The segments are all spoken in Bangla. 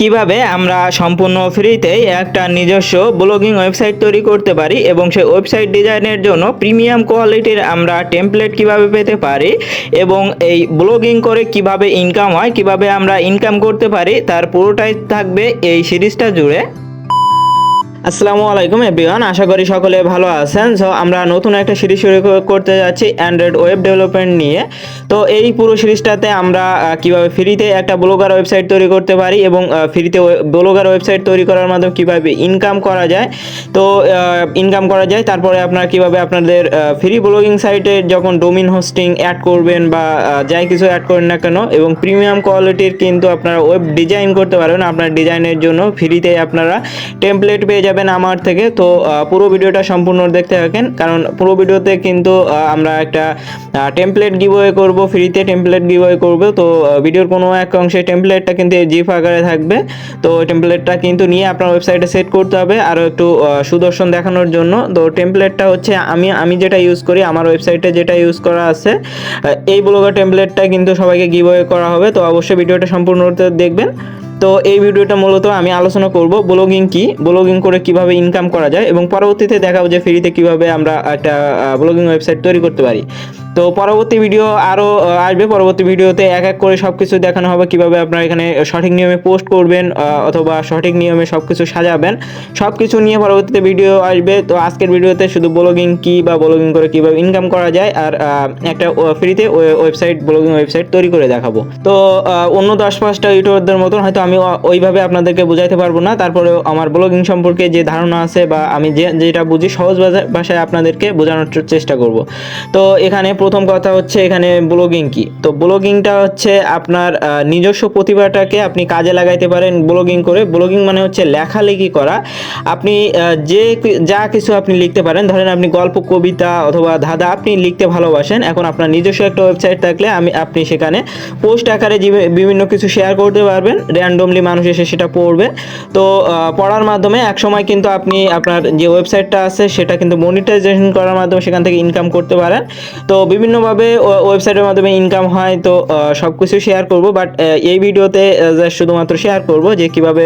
কিভাবে আমরা সম্পূর্ণ ফ্রিতেই একটা নিজস্ব ব্লগিং ওয়েবসাইট তৈরি করতে পারি এবং সেই ওয়েবসাইট ডিজাইনের জন্য প্রিমিয়াম কোয়ালিটির আমরা টেমপ্লেট কিভাবে পেতে পারি এবং এই ব্লগিং করে কিভাবে ইনকাম হয়, কিভাবে আমরা ইনকাম করতে পারি, তার পুরোটাই থাকবে এই সিরিজটা জুড়ে। আসসালামু আলাইকুম এভরিওয়ান, আশা করি সকলে ভালো আছেন। সো আমরা নতুন একটা সিরিজ শুরু করতে যাচ্ছি অ্যান্ড্রয়েড ওয়েব ডেভেলপমেন্ট নিয়ে। তো এই পুরো সিরিজটাতে আমরা কিভাবে ফ্রিতে একটা ব্লগার ওয়েবসাইট তৈরি করতে পারি এবং ফ্রিতে ব্লগার ওয়েবসাইট তৈরি করার মাধ্যমে কিভাবে ইনকাম করা যায়, তারপরে আপনারা কিভাবে আপনাদের ফ্রি ব্লগিং সাইটে যখন ডোমিন হোস্টিং অ্যাড করবেন বা যাই কিছু অ্যাড করেন না কেন এবং প্রিমিয়াম কোয়ালিটির কিন্তু আপনারা ওয়েব ডিজাইন করতে পারবেন। আপনার ডিজাইনের জন্য ফ্রিতে আপনারা টেমপ্লেট পেয়ে যাবেন আমার থেকে। তো পুরো ভিডিওটা সম্পূর্ণ দেখতে থাকেন, কারণ পুরো ভিডিওতে কিন্তু আমরা একটা টেমপ্লেট গিভওয়ে করব, ফ্রিতে টেমপ্লেট গিভওয়ে করব। তো ভিডিওর কোনো এক অংশে টেমপ্লেটটা কিন্তু জিপ আকারে থাকবে। তো টেমপ্লেটটা কিন্তু নিয়ে আপনার ওয়েবসাইটে সেট করতে হবে আরও একটু সুদর্শন দেখানোর জন্য। তো টেমপ্লেটটা হচ্ছে আমি যেটা ইউজ করি, আমার ওয়েবসাইটে যেটা ইউজ করা আছে, এই ব্লগার টেমপ্লেটটা কিন্তু সবাইকে গিভওয়ে করা হবে। তো অবশ্যই ভিডিওটা সম্পূর্ণ দেখবেন। তো এই ভিডিওটা মূলত আমি আলোচনা করব ব্লগিং কি, ব্লগিং করে কিভাবে ইনকাম করা যায় এবং পরবর্তীতে দেখাবো যে ফ্রিতে কিভাবে আমরা একটা ব্লগিং ওয়েবসাইট তৈরি করতে পারি। তো পরবর্তী ভিডিও আরও আসবে, পরবর্তী ভিডিওতে এক এক করে সব কিছু দেখানো হবে, কিভাবে আপনারা এখানে সঠিক নিয়মে পোস্ট করবেন অথবা সঠিক নিয়মে সব কিছু সাজাবেন, সব কিছু নিয়ে পরবর্তীতে ভিডিও আসবে। তো আজকের ভিডিওতে শুধু ব্লগিং কি বা ব্লগিং করে কিভাবে ইনকাম করা যায় আর একটা ফ্রিতে ওয়েবসাইট ব্লগিং ওয়েবসাইট তৈরি করে দেখাবো। তো অন্য 10-5টা ইউটিউবারদের মতন হয়তো আমি ওইভাবে আপনাদেরকে বোঝাইতে পারবো না, তারপরেও আমার ব্লগিং সম্পর্কে যে ধারণা আছে বা আমি যেটা বুঝি সহজ ভাষায় আপনাদেরকে বোঝানোর চেষ্টা করব। তো এখানে প্রথম কথা হচ্ছে এখানে ব্লগিং কি। তো ব্লগিংটা হচ্ছে আপনার নিজস্ব প্রতিভাটাকে আপনি কাজে লাগাইতে পারেন ব্লগিং করে। ব্লগিং মানে হচ্ছে লেখালেখি করা। আপনি যা কিছু আপনি লিখতে পারেন, ধরেন আপনি গল্প, কবিতা অথবা ধাঁধা আপনি লিখতে ভালোবাসেন। এখন আপনার নিজস্ব একটা ওয়েবসাইট থাকলে আপনি সেখানে পোস্ট আকারে বিভিন্ন কিছু শেয়ার করতে পারবেন, র্যান্ডমলি মানুষ এসে সেটা পড়বে। তো পড়ার মাধ্যমে একসময় কিন্তু আপনি আপনার যে ওয়েবসাইটটা আছে সেটা কিন্তু মনিটাইজেশন করার মাধ্যমে সেখান থেকে ইনকাম করতে পারেন। তো বিভিন্নভাবে ওয়েবসাইটের মাধ্যমে ইনকাম হয়। তো সব কিছু শেয়ার করব, বাট এই ভিডিওতে শুধুমাত্র শেয়ার করব যে কিভাবে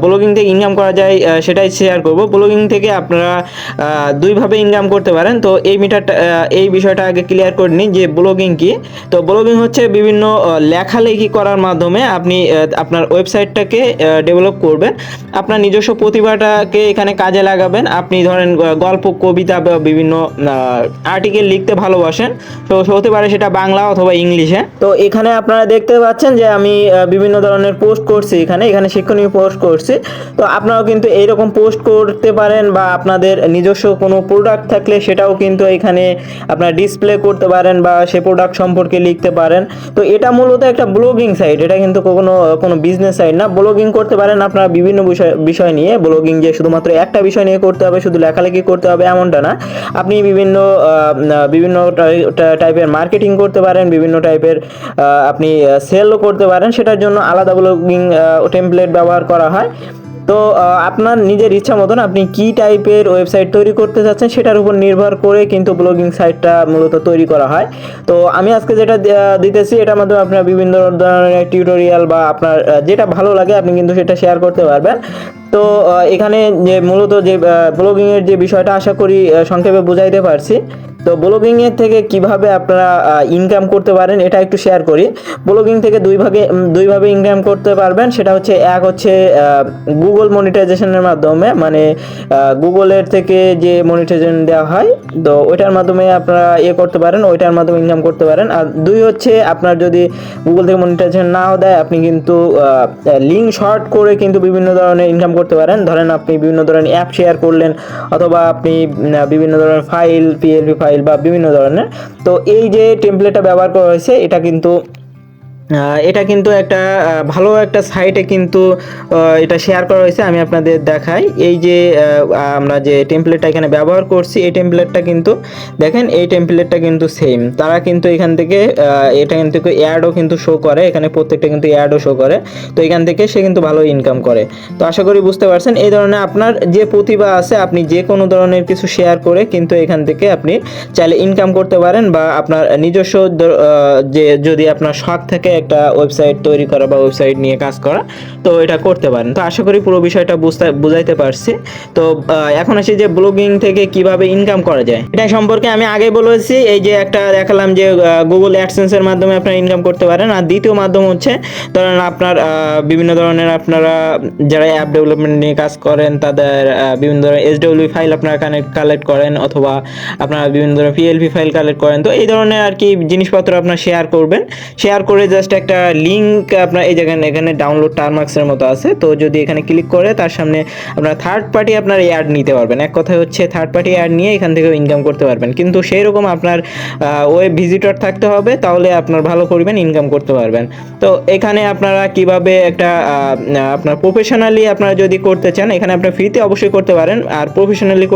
ব্লগিং থেকে ইনকাম করা যায়, সেটাই শেয়ার করব। ব্লগিং থেকে আপনারা দুইভাবে ইনকাম করতে পারেন। তো এই বিষয়টা আগে ক্লিয়ার করে নিন যে ব্লগিং কি। তো ব্লগিং হচ্ছে বিভিন্ন লেখালেখি করার মাধ্যমে আপনি আপনার ওয়েবসাইটটাকে ডেভেলপ করবেন, আপনার নিজস্ব প্রতিভাটাকে এখানে কাজে লাগাবেন। আপনি ধরেন গল্প, কবিতা বা বিভিন্ন আর্টিকেল লিখতে ভালোবাসেন, তো হতে পারে সেটা বাংলা অথবা ইংলিশে। তো এখানে আপনারা দেখতে পাচ্ছেন যে আমি বিভিন্ন ধরনের পোস্ট করছি, এখানে শিক্ষণীয় পোস্ট করছি। তো আপনারাও কিন্তু এইরকম পোস্ট করতে পারেন বা আপনাদের নিজস্ব কোনো প্রোডাক্ট থাকলে সেটাও কিন্তু এখানে আপনারা ডিসপ্লে করতে পারেন বা সেই প্রোডাক্ট সম্পর্কে লিখতে পারেন। তো এটা মূলত একটা ব্লগিং সাইট, এটা কিন্তু কোনো বিজনেস সাইট না। ব্লগিং করতে পারেন আপনারা বিভিন্ন বিষয় নিয়ে। ব্লগিং যে শুধুমাত্র একটা বিষয় নিয়ে করতে হবে, শুধু লেখালেখি করতে হবে এমনটা না। আপনি বিভিন্ন টাইপের মার্কেটিং করতে পারেন, বিভিন্ন টাইপের আপনি সেলও করতে পারেন। সেটার জন্য আলাদা ব্লগিং টেমপ্লেট ব্যবহার করা হয়। তো আপনার নিজের ইচ্ছা মতন আপনি কি টাইপের ওয়েবসাইট তৈরি করতে চাচ্ছেন সেটার উপর নির্ভর করে কিন্তু ব্লগিং সাইটটা মূলত তৈরি করা হয়। তো আমি আজকে যেটা দিতেছি এটার মাধ্যমে আপনার বিভিন্ন ধরনের টিউটোরিয়াল বা আপনার যেটা ভালো লাগে আপনি কিন্তু সেটা শেয়ার করতে পারবেন। তো এখানে যে মূলত যে ব্লগিংয়ের যে বিষয়টা আশা করি সংক্ষেপে বুঝাইতে পারছি। তো ব্লগিংয়ের থেকে কিভাবে আপনারা ইনকাম করতে পারেন এটা একটু শেয়ার করি। ব্লগিং থেকে দুইভাবে ইনকাম করতে পারবেন। সেটা হচ্ছে এক হচ্ছে গুগল মনিটাইজেশনের মাধ্যমে, মানে গুগলের থেকে যে মনিটাইজেশন দেওয়া হয় তো ওইটার মাধ্যমে আপনারা করতে পারেন, ওইটার মাধ্যমে ইনকাম করতে পারেন। আর দুই হচ্ছে আপনার যদি গুগল থেকে মনিটাইজেশন নাও দেয়, আপনি কিন্তু লিঙ্ক শর্ট করে কিন্তু বিভিন্ন ধরনের ইনকাম করতে পারেন। ধরেন আপনি বিভিন্ন ধরনের অ্যাপ শেয়ার করলেন অথবা আপনি বিভিন্ন ধরনের ফাইল, পিএলপি ফাইল বা বিভিন্ন ধরনের। তো এই যে টেমপ্লেটটা ব্যবহার করা হয়েছে এটা কিন্তু একটা ভালো একটা সাইটে কিন্তু এটা শেয়ার করা হয়েছে। আমি আপনাদের দেখাই, এই যে আমরা যে টেমপ্লেটটা এখানে ব্যবহার করছি এই টেমপ্লেটটা কিন্তু দেখেন, এই টেমপ্লেটটা কিন্তু সেম। তারা কিন্তু এখান থেকে এটা কিন্তু অ্যাডও কিন্তু শো করে, এখানে প্রত্যেকটা কিন্তু অ্যাডও শো করে। তো এখান থেকে সে কিন্তু ভালো ইনকাম করে। তো আশা করি বুঝতে পারছেন। এই ধরনের আপনার যে প্রতিভা আছে আপনি যে কোনো ধরনের কিছু শেয়ার করে কিন্তু এখান থেকে আপনি চাইলে ইনকাম করতে পারেন, বা আপনার নিজস্ব যে যদি আপনার শখ থাকে একটা ওয়েবসাইট তৈরি করা বা ওয়েবসাইট নিয়ে কাজ করা, তো এটা করতে পারেন। তো আশা করি পুরো বিষয়টা বুঝাইতে পারছি। তো এখন আসি যে ব্লগিং থেকে কিভাবে ইনকাম করা যায়, এটা সম্পর্কে আমি আগে বলেছি। এই যে একটা দেখালাম যে গুগল অ্যাডসেন্সের মাধ্যমে আপনারা ইনকাম করতে পারেন। আর দ্বিতীয় মাধ্যম হচ্ছে ধরেন আপনার বিভিন্ন ধরনের আপনারা যারা অ্যাপ ডেভেলপমেন্ট নিয়ে কাজ করেন তাদের বিভিন্ন ধরনের SW ফাইল আপনারা কালেক্ট করেন, অথবা আপনারা বিভিন্ন ধরনের PLP ফাইল কালেক্ট করেন। তো এই ধরনের আর কি জিনিসপত্র আপনারা শেয়ার করবেন, শেয়ার করে জাস্ট একটা লিঙ্ক আপনার এই জায়গায় এখানে ডাউনলোড টারমার্কসের মতো আছে, তো যদি এখানে ক্লিক করে তার সামনে আপনার থার্ড পার্টি আপনার অ্যাড নিতে পারবেন। এক কথায় হচ্ছে থার্ড পার্টি অ্যাড নিয়ে এখান থেকে ইনকাম করতে পারবেন, কিন্তু সেই রকম আপনার ওয়েব ভিজিটর থাকতে হবে, তাহলে আপনার ভালো করবেন ইনকাম করতে পারবেন। তো এখানে আপনারা কিভাবে একটা আপনার প্রফেশনালি আপনারা যদি করতে চান, এখানে আপনার ফ্রিতে অবশ্যই করতে পারেন, আর প্রফেশনালি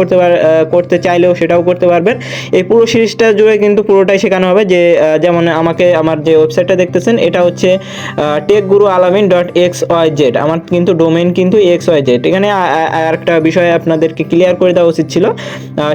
করতে চাইলেও সেটাও করতে পারবেন। এই পুরো সিরিজটা জুড়ে কিন্তু পুরোটাই শেখানো হবে। যে যেমন আমার যে ওয়েবসাইটটা দেখতেছেন এটা হচ্ছে techgurualamin.xyz, আমার কিন্তু ডোমেইন কিন্তু xyz। এখানে আর একটা বিষয় আপনাদেরকে ক্লিয়ার করে দেওয়া উচিত ছিল,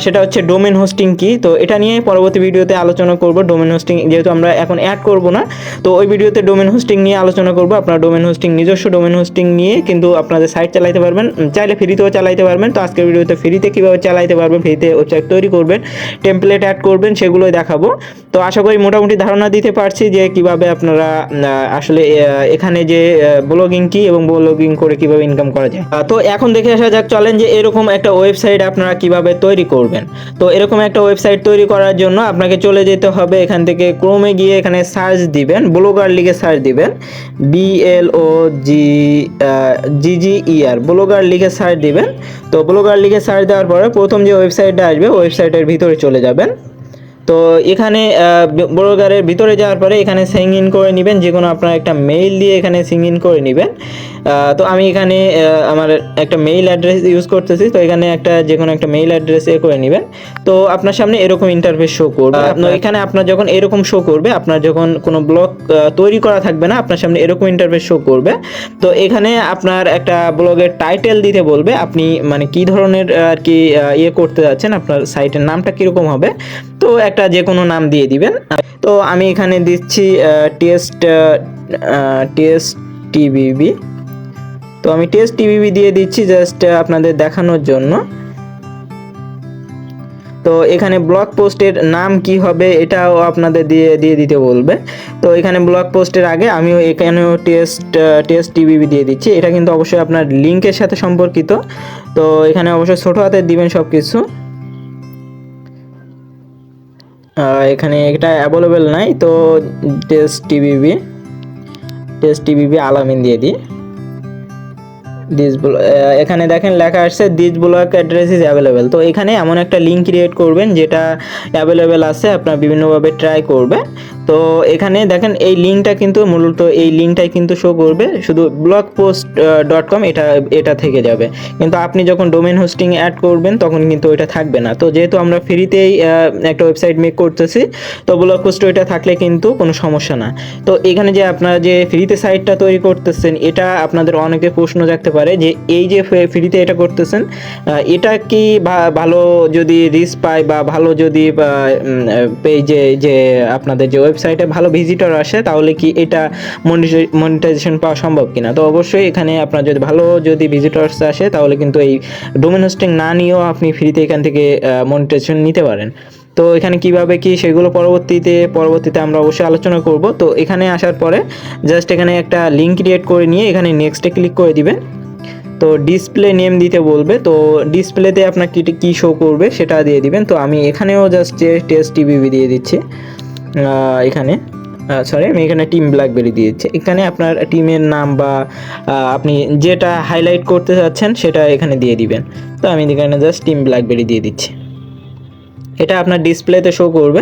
সেটা হচ্ছে ডোমেইন হোস্টিং কি। তো এটা নিয়ে পরবর্তী ভিডিওতে আলোচনা করব। ডোমেইন হোস্টিং যেহেতু আমরা এখন অ্যাড করব না, তো ওই ভিডিওতে ডোমেইন হোস্টিং নিয়ে আলোচনা করব। আপনারা ডোমেইন হোস্টিং, নিজস্ব ডোমেইন হোস্টিং নিয়ে কিন্তু আপনাদের সাইট চালাতে পারবেন, চাইলে ফ্রিতেও চালাতে পারবেন। তো আজকের ভিডিওতে ফ্রিতে কীভাবে চালাতে পারবেন, ফ্রিতে ওয়েবসাইট তৈরি করবেন, টেমপ্লেট অ্যাড করবেন, সেগুলোই দেখাবো। তো আশা করি মোটামুটি ধারণা দিতে পারছি যে কিভাবে আপনারা আসলে এখানে যে ব্লগিং কি এবং ব্লগিং করে কিভাবে ইনকাম করা যায়। তো এখন দেখে আসা যাক, চলেন যে এরকম একটা ওয়েবসাইট আপনারা কিভাবে তৈরি করবেন। তো এরকম একটা ওয়েবসাইট তৈরি করার জন্য আপনাকে চলে যেতে হবে এখান থেকে ক্রোমে গিয়ে এখানে সার্চ দিবেন, ব্লগার লিখে সার্চ দিবেন, BLOGGER ব্লগার লিখে সার্চ দিবেন। তো ব্লগার লিখে সার্চ দেওয়ার পরে প্রথম যে ওয়েবসাইটটা আসবে ওয়েবসাইটের ভিতরে চলে যাবেন। তো এখানে ব্লগারের ভিতরে যাওয়ার পরে এখানে সাইন ইন করে নেবেন, যে কোনো আপনার একটা মেইল দিয়ে এখানে সাইন ইন করে নেবেন। তো আমি এখানে আমার একটা মেইল অ্যাড্রেস ইউজ করতেছি, তো এখানে যে কোনো একটা মেইল অ্যাড্রেস করে নেবেন। তো আপনার সামনে এরকম ইন্টারফেস শো করবে। এখানে আপনার যখন এরকম শো করবে, আপনার যখন কোনো ব্লগ তৈরি করা থাকবে না, আপনার সামনে এরকম ইন্টারফেস শো করবে। তো এখানে আপনার একটা ব্লগের টাইটেল দিতে বলবে, আপনি মানে কি ধরনের আর কি করতে যাচ্ছেন, আপনার সাইটের নামটা কীরকম হবে। তো একটা যে কোনো নাম দিয়ে দিবেন। তো আমি এখানে দিচ্ছি টেস্ট টিবিবি। তো আমি টেস্ট টিবিবি দিয়ে দিচ্ছি জাস্ট আপনাদের দেখানোর জন্য। তো এখানে ব্লগ পোস্টের নাম কি হবে এটাও আপনাদের দিয়ে দিতে বলবে। তো এখানে ব্লগ পোস্টের আগে আমিও এখানেও টেস্ট টিবিবি দিয়ে দিচ্ছি। এটা কিন্তু অবশ্যই আপনার লিঙ্কের সাথে সম্পর্কিত। তো এখানে অবশ্যই ছোটো হাতে দিবেন সব কিছু। এখানে এটা অ্যাভেলেবেল নাই, তো টেস্ট টিবিবি আলামিন দিয়ে দিই। এখানে দেখেন লেখা আসছে this blog address is available. তো এখানে এমন একটা লিঙ্ক ক্রিয়েট করবেন যেটা অ্যাভেলেবেল আছে, আপনার বিভিন্নভাবে ট্রাই করবে। তো এখানে দেখেন এই লিঙ্কটা কিন্তু মূলত এই লিঙ্কটাই কিন্তু শো করবে, শুধু blogpost.com এটা থেকে যাবে। কিন্তু আপনি যখন ডোমেইন হোস্টিং অ্যাড করবেন তখন কিন্তু ওইটা থাকবে না। তো যেহেতু আমরা ফ্রিতেই একটা ওয়েবসাইট মেক করতেছি, তো ব্লগপোস্ট ওইটা থাকলে কিন্তু কোনো সমস্যা না। তো এখানে যে আপনারা যে ফ্রিতে সাইটটা তৈরি করতেছেন, এটা আপনাদের অনেকে প্রশ্ন জাগতে পারে যে এই যে ফ্রিতে এটা করতেছেন, এটা কি ভালো যদি রিচ পায় বা ভালো যদি পেজে যে আপনাদের যে ওয়েবসাইটে ভালো ভিজিটর আসে, তাহলে কি এটা মনিটাইজেশন পাওয়া সম্ভব কিনা। তো অবশ্যই এখানে আপনার যদি ভিজিটরস আসে, তাহলে কিন্তু এই ডোমেইন হোস্টিং না নিয়েও আপনি ফ্রিতে এখান থেকে মনিটাইজেশন নিতে পারেন। তো এখানে কিভাবে কি সেগুলো পরবর্তীতে আমরা অবশ্যই আলোচনা করব। তো এখানে আসার পরে জাস্ট এখানে একটা লিঙ্ক ক্রিয়েট করে নিয়ে এখানে নেক্সটে ক্লিক করে দিবেন। তো ডিসপ্লে নেম দিতে বলবে, তো ডিসপ্লেতে আপনার কি শো করবে সেটা দিয়ে দিবেন। তো আমি এখানেও জাস্ট টেস্ট টিবিবি দিয়ে দিচ্ছি। আমি এখানে টিম ব্ল্যাকবেরি দিয়ে দিচ্ছি। এখানে আপনার টিমের নাম বা আপনি যেটা হাইলাইট করতে চাচ্ছেন সেটা এখানে দিয়ে দিবেন। তো আমি এখানে জাস্ট টিম ব্ল্যাকবেরি দিয়ে দিচ্ছি, এটা আপনার ডিসপ্লেতে শো করবে।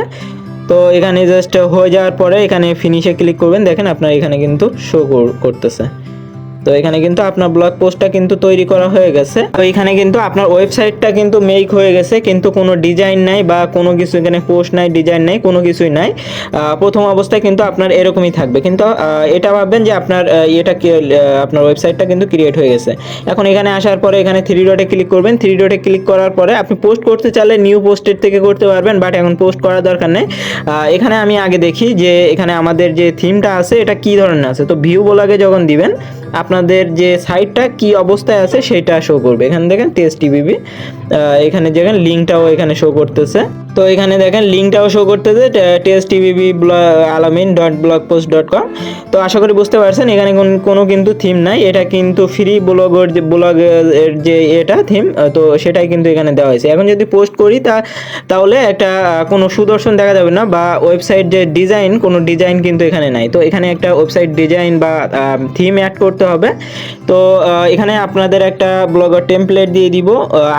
তো এখানে জাস্ট হয়ে যাওয়ার পরে এখানে ফিনিশে ক্লিক করবেন, দেখেন আপনার এখানে কিন্তু শো করতেছে। তো এখানে কিন্তু আপনার ব্লগ পোস্টটা কিন্তু তৈরি করা হয়ে গেছে। তো এখানে কিন্তু আপনার ওয়েবসাইটটা কিন্তু মেক হয়ে গেছে, কিন্তু কোনো ডিজাইন নাই বা কোনো কিছু এখানে পোস্ট নাই, ডিজাইন নাই, কোনো কিছুই নাই। প্রথম অবস্থায় কিন্তু আপনার এরকমই থাকবে, কিন্তু এটা ভাববেন যে আপনার আপনার ওয়েবসাইটটা কিন্তু ক্রিয়েট হয়ে গেছে। এখন এখানে আসার পরে এখানে 3 ডটে ক্লিক করবেন। 3 ডটে ক্লিক করার পরে আপনি পোস্ট করতে চাইলে নিউ পোস্টের থেকে করতে পারবেন, বাট এখন পোস্ট করার দরকার নেই। এখানে আমি আগে দেখি যে এখানে আমাদের যে থিমটা আছে এটা কি ধরনের আছে। তো ভিউ ব্লগে যখন দিবেন আপনাদের যে সাইটটা কি অবস্থায় আছে সেটা শো করবে। এখানে দেখেন টেস্ট টিবিবি, এখানে দেখেন লিঙ্কটাও এখানে শো করতেছে। তো এখানে দেখেন লিঙ্কটাও শো করতেছে টেস্ট টিবিবি alamin.blogpost.com। তো আশা করি বুঝতে পারছেন এখানে কোনো কিন্তু থিম নাই, এটা কিন্তু ফ্রি ব্লগের যে এটা থিম, তো সেটাই কিন্তু এখানে দেওয়া হয়েছে। এখন যদি পোস্ট করি তাহলে একটা কোনো সুদর্শন দেখা যাবে না, বা ওয়েবসাইট যে ডিজাইন, কোনো ডিজাইন কিন্তু এখানে নাই। তো এখানে একটা ওয়েবসাইট ডিজাইন বা থিম অ্যাড করতে হবে। তো এখানে আপনাদের একটা ব্লগার টেমপ্লেট দিয়ে দিব,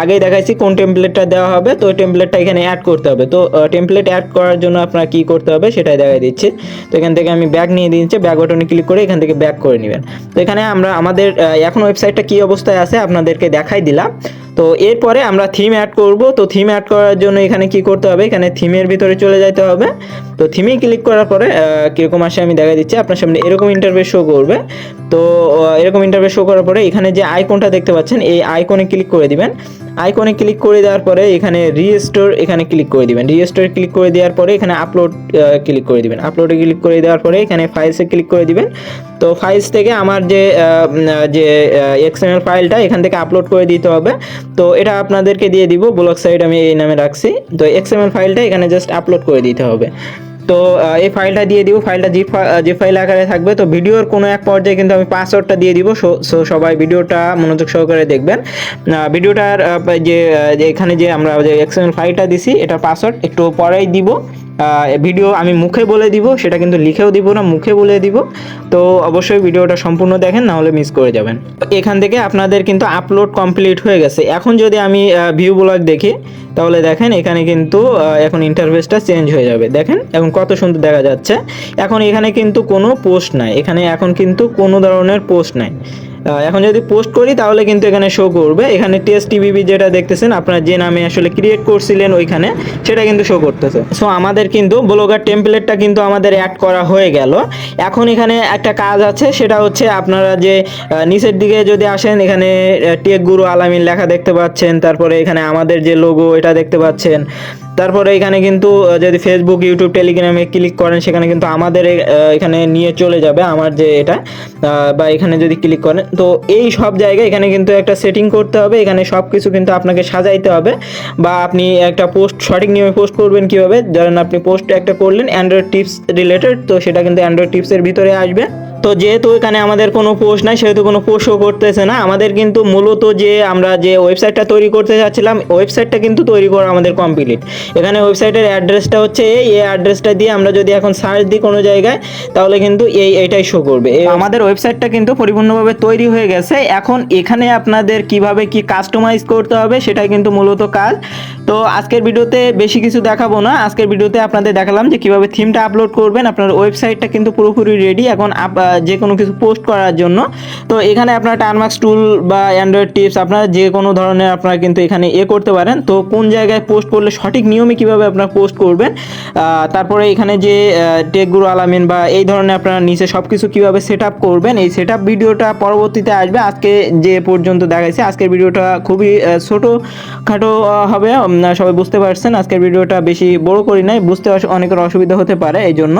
আগেই দেখাইছি কোন টেমপ্লেটটা দেওয়া হবে। তো টেমপ্লেটটা এখানে অ্যাড করতে হবে। তো টেমপ্লেট অ্যাড করার জন্য আপনারা কি করতে হবে সেটাই দেখাই দিচ্ছি। তো এখান থেকে আমি ব্যাক নিয়ে দিচ্ছি, ব্যাক বাটনে ক্লিক করে এখান থেকে ব্যাক করে নেবেন। তো এখানে আমরা আমাদের এখন ওয়েবসাইটটা কি অবস্থায় আছে আপনাদেরকে দেখাই দিলাম। তো এরপরে আমরা থিম অ্যাড করব। তো থিম অ্যাড করার জন্য এখানে কি করতে হবে, এখানে থিমের ভিতরে চলে যেতে হবে। তো থিমে ক্লিক করার পরে কীরকম আসে আমি দেখা দিচ্ছি, আপনার সামনে এরকম ইন্টারফেস শো করবে। তো এরকম ইন্টারফেস শো করার পরে এখানে যে আইকনটা দেখতে পাচ্ছেন এই আইকনে ক্লিক করে দিবেন। আইকনে ক্লিক করে দেওয়ার পরে এখানে রিস্টোর এখানে ক্লিক করে দিবেন। রিস্টোর ক্লিক করে দেওয়ার পরে এখানে আপলোড ক্লিক করে দিবেন। আপলোডে ক্লিক করে দেওয়ার পরে এখানে ফাইলসে ক্লিক করে দিবেন। তো ফাইলস থেকে আমার যে এক্সএমএল ফাইলটা এখান থেকে আপলোড করে দিতে হবে। তো এটা আপনাদেরকে দিয়ে দিব, ব্লগ সাইট আমি এই নামে রাখছি। তো এক্সএমএল ফাইলটা এখানে জাস্ট আপলোড করে দিতে হবে। তো এই ফাইলটা দিয়ে দিব, ফাইলটা যে ফাইল আকারে থাকবে। তো ভিডিওর কোনো এক পর্যায়ে কিন্তু আমি পাসওয়ার্ডটা দিয়ে দিব। সো সবাই ভিডিওটা মনোযোগ সহকারে দেখবেন। ভিডিওটার যে এখানে যে আমরা যে এক্সএমএল ফাইলটা দিছি এটা পাসওয়ার্ড একটু পরেই দিব। ভিডিও আমি মুখে বলে দিব, সেটা কিন্তু লিখেও দিব না, মুখে বলে দিব। তো অবশ্যই ভিডিওটা সম্পূর্ণ দেখেন, না হলে মিস করে যাবেন। এখান থেকে আপনাদের কিন্তু আপলোড কমপ্লিট হয়ে গেছে। এখন যদি আমি ভিউ ব্লগ দেখি তাহলে দেখেন এখানে কিন্তু এখন ইন্টারফেসটা চেঞ্জ হয়ে যাবে। দেখেন এখন কত সুন্দর দেখা যাচ্ছে। এখন এখানে কিন্তু কোনো পোস্ট নাই, এখানে এখন কিন্তু কোনো ধরনের পোস্ট নাই। এখন যদি পোস্ট করি তাহলে কিন্তু এখানে শো করবে। এখানে টেস্ট টিবিবি যেটা দেখতেছেন আপনারা যে নামে আসলে ক্রিয়েট করছিলেন ওইখানে, সেটা কিন্তু শো করতেছে। সো আমাদের কিন্তু ব্লগার টেমপ্লেটটা কিন্তু আমাদের অ্যাড করা হয়ে গেল। এখন এখানে একটা কাজ আছে, সেটা হচ্ছে আপনারা যে নিচের দিকে যদি আসেন এখানে টেক গুরু আলামিন লেখা দেখতে পাচ্ছেন। তারপরে এখানে আমাদের যে লোগো এটা দেখতে পাচ্ছেন। তারপরে এখানে কিন্তু যদি ফেসবুক, ইউটিউব, টেলিগ্রামে ক্লিক করেন সেখানে কিন্তু আমাদের এখানে নিয়ে চলে যাবে আমার যে এটা, বা এখানে যদি ক্লিক করেন তো এই সব জায়গায় এখানে কিন্তু একটা সেটিং করতে হবে। এখানে সব কিছু কিন্তু আপনাকে সাজাইতে হবে, বা আপনি একটা পোস্ট সঠিক নিয়মে পোস্ট করবেন কীভাবে, ধরেন আপনি পোস্ট একটা করলেন অ্যান্ড্রয়েড টিপস রিলেটেড, তো সেটা কিন্তু অ্যান্ড্রয়েড টিপসের ভিতরে আসবে। তো যেহেতু এখানে আমাদের কোনো পোস্ট নাই সেহেতু কোনো পোস্টও করতেছে না। আমাদের কিন্তু মূলত যে আমরা যে ওয়েবসাইটটা তৈরি করতে যাচ্ছিলাম ওয়েবসাইটটা কিন্তু তৈরি করা আমাদের কমপ্লিট। এখানে ওয়েবসাইটের অ্যাড্রেসটা হচ্ছে এই অ্যাড্রেসটা দিয়ে আমরা যদি এখন সার্চ দিই কোনো জায়গায় তাহলে কিন্তু এইটাই শো করবে। আমাদের ওয়েবসাইটটা কিন্তু পরিপূর্ণভাবে তৈরি হয়ে গেছে। এখন এখানে আপনাদের কিভাবে কি কাস্টমাইজ করতে হবে সেটাই কিন্তু মূলত কাজ। তো আজকের ভিডিওতে বেশি কিছু দেখাবো না, আজকের ভিডিওতে আপনাদের দেখালাম যে কিভাবে থিমটা আপলোড করবেন। আপনার ওয়েবসাইটটা কিন্তু পুরোপুরি রেডি এখন যে কোনো কিছু পোস্ট করার জন্য। তো এখানে আপনার টার্মাক্স টুল বা অ্যান্ড্রয়েড টিপস আপনারা যে কোনো ধরনের আপনারা কিন্তু এখানে করতে পারেন। তো কোন জায়গায় পোস্ট করলে সঠিক নিয়মে কিভাবে আপনারা পোস্ট করবেন, তারপরে এখানে যে টেক গুরু আলামিন বা এই ধরনের আপনারা নিচে সব কিছু কীভাবে সেট আপ করবেন, এই সেট আপ ভিডিওটা পরবর্তীতে আসবে। আজকে যে পর্যন্ত দেখাইছি আজকের ভিডিওটা খুবই ছোটোখাটো হবে, সবাই বুঝতে পারছেন। আজকের ভিডিওটা বেশি বড় করি নাই, বুঝতে অনেকের অসুবিধা হতে পারে এই জন্য।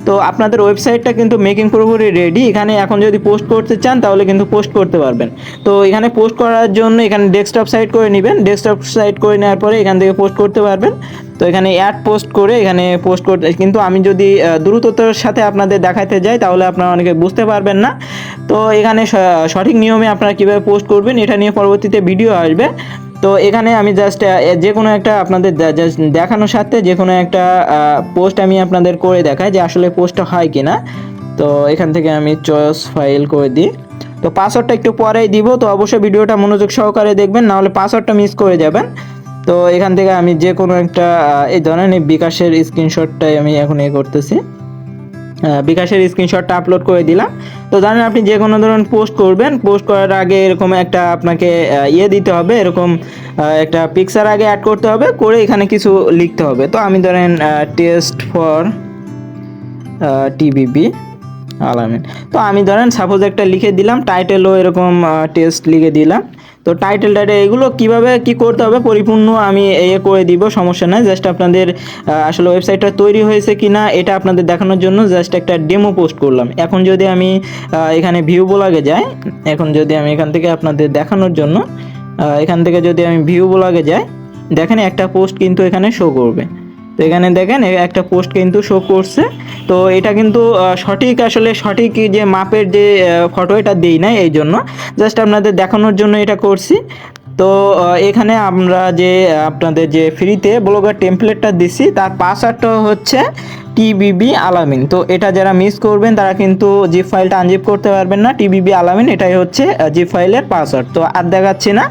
তো আপনাদের ওয়েবসাইটটা কিন্তু মেকিং পুরোপুরি রেডি। এখানে এখন যদি পোস্ট করতে চান তাহলে কিন্তু পোস্ট করতে পারবেন। তো এখানে পোস্ট করার জন্য এখানে ডেস্কটপ সাইট করে নেবেন। ডেস্কটপ সাইট করে নেওয়ার পরে এখান থেকে পোস্ট করতে পারবেন। তো এখানে অ্যাড পোস্ট করে এখানে পোস্ট করতে, কিন্তু আমি যদি দ্রুততার সাথে আপনাদের দেখাতে যাই তাহলে আপনারা অনেকে বুঝতে পারবেন না। তো এখানে সঠিক নিয়মে আপনারা কীভাবে পোস্ট করবেন এটা নিয়ে পরবর্তীতে ভিডিও আসবে। তো এখানে আমি জাস্ট যে কোনো একটা আপনাদের জাস্ট দেখানোর সাথে যে কোনো একটা পোস্ট আমি আপনাদের করে দেখাই যে আসলে পোস্টটা হয় কি না। তো এখান থেকে আমি চয়েস ফাইল করে দিই। তো পাসওয়ার্ডটা একটু পরেই দিব, তো অবশ্যই ভিডিওটা মনোযোগ সহকারে দেখবেন, না হলে পাসওয়ার্ডটা মিস করে যাবেন। তো এখান থেকে আমি যে কোনো একটা এই ধরেন এই বিকাশের স্ক্রিনশটটাই আমি এখন করতেছি। বিকাশের স্ক্রিনশটটা আপলোড করে দিলাম। তো জানেন আপনি যে কোনো ধরনের পোস্ট করবেন, পোস্ট করার আগে এরকম একটা আপনাকে দিতে হবে, এরকম একটা পিকচার আগে অ্যাড করতে হবে, করে এখানে কিছু লিখতে হবে। তো আমি ধরেন টেস্ট ফর টিবিবি আলামিন, তো আমি ধরেন সাপোজ একটা লিখে দিলাম, টাইটেলও এরকম টেস্ট লিখে দিলাম। তো টাইটেলটা এগুলো কিভাবে কি করতে হবে পরিপূর্ণ আমি করে দিব, সমস্যা নাই। জাস্ট আপনাদের আসলে ওয়েবসাইটটা তৈরি হয়েছে কিনা এটা আপনাদের দেখানোর জন্য জাস্ট একটা ডেমো পোস্ট করলাম। এখন যদি আমি এখানে ভিউ ব্লগে যাই, এখন যদি আমি এখান থেকে আপনাদের দেখানোর জন্য এখান থেকে যদি আমি ভিউ ব্লগে যাই, দেখেন একটা পোস্ট কিন্তু এখানে শো করবে। তো এখানে দেখেন একটা পোস্ট কিন্তু শো করছে। তো এটা কিন্তু সঠিক আসলে সঠিক যে মাপের যে ফটো এটা দিই না, এই জন্য জাস্ট আপনাদের দেখানোর জন্য এটা করছি। তো এখানে আমরা যে আপনাদের যে ফ্রিতে ব্লগার টেমপ্লেটটা দিছি তার পাসওয়ার্ডটা হচ্ছে টিবিবি আলামিন। তো এটা যারা মিস করবেন তারা কিন্তু জিপ ফাইলটা আনজিপ করতে পারবেন না। টিবিবি আলামিন এটাই হচ্ছে জিপ ফাইলের পাসওয়ার্ড। তো আর দেখাচ্ছি না।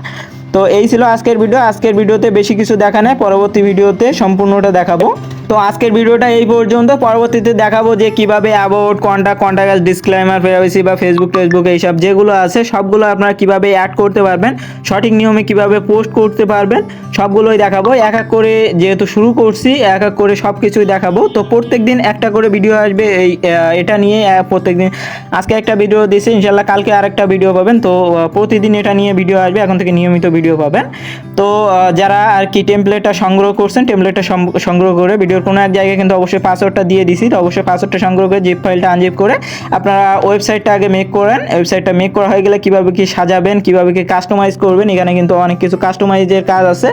তো এই ছিল আজকের ভিডিও। আজকের ভিডিওতে বেশি কিছু দেখা নেই, পরবর্তী ভিডিওতে সম্পূর্ণটা দেখাবো। তো আজকের ভিডিওটা এই পর্যন্ত, পরবর্তীতে দেখাবো যে কিভাবে অ্যাবাউট, কন্টাক্ট, ডিসক্লেমার, প্রাইভেসি বা ফেসবুক এইসব যেগুলো আছে সবগুলো আপনারা কিভাবে অ্যাড করতে পারবেন, সঠিক নিয়মে কিভাবে পোস্ট করতে পারবেন সবগুলোই দেখাবো। এক এক করে যেহেতু শুরু করছি এক এক করে সব কিছুই দেখাবো। তো প্রত্যেকদিন একটা করে ভিডিও আসবে এটা নিয়ে। প্রত্যেকদিন আজকে একটা ভিডিও দিয়েছি, ইনশাল্লাহ কালকে আরেকটা ভিডিও পাবেন। তো প্রতিদিন এটা নিয়ে ভিডিও আসবে, এখন থেকে নিয়মিত ভিডিও পাবেন। তো যারা আর কি টেমপ্লেটটা সংগ্রহ করছেন, টেমপ্লেটটা সংগ্রহ করে ভিডিওর কোনো এক জায়গায় কিন্তু অবশ্যই পাসওয়ার্ডটা দিয়ে দিছি। তো অবশ্যই পাসওয়ার্ডটা সংগ্রহ করে জিপ ফাইলটা আনজিপ করে আপনারা ওয়েবসাইটটা আগে মেক করেন। ওয়েবসাইটটা মেক করা হয়ে গেলে কীভাবে কি সাজাবেন, কীভাবে কি কাস্টমাইজ করবেন, এখানে কিন্তু অনেক কিছু কাস্টমাইজের কাজ আছে।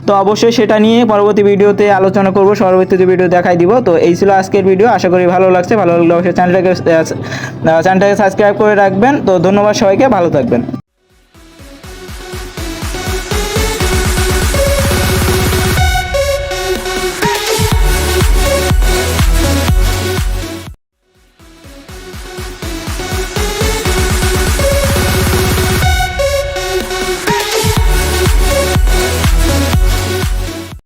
তো অবশ্যই সেটা নিয়ে পরবর্তী ভিডিওতে আলোচনা করবো, পরবর্তী ভিডিও দেখাই দিব। তো এই ছিল আজকের ভিডিও, আশা করি ভালো লাগছে। ভালো লাগলে অবশ্যই চ্যানেলটাকে সাবস্ক্রাইব করে রাখবেন। তো ধন্যবাদ সবাইকে, ভালো থাকবেন।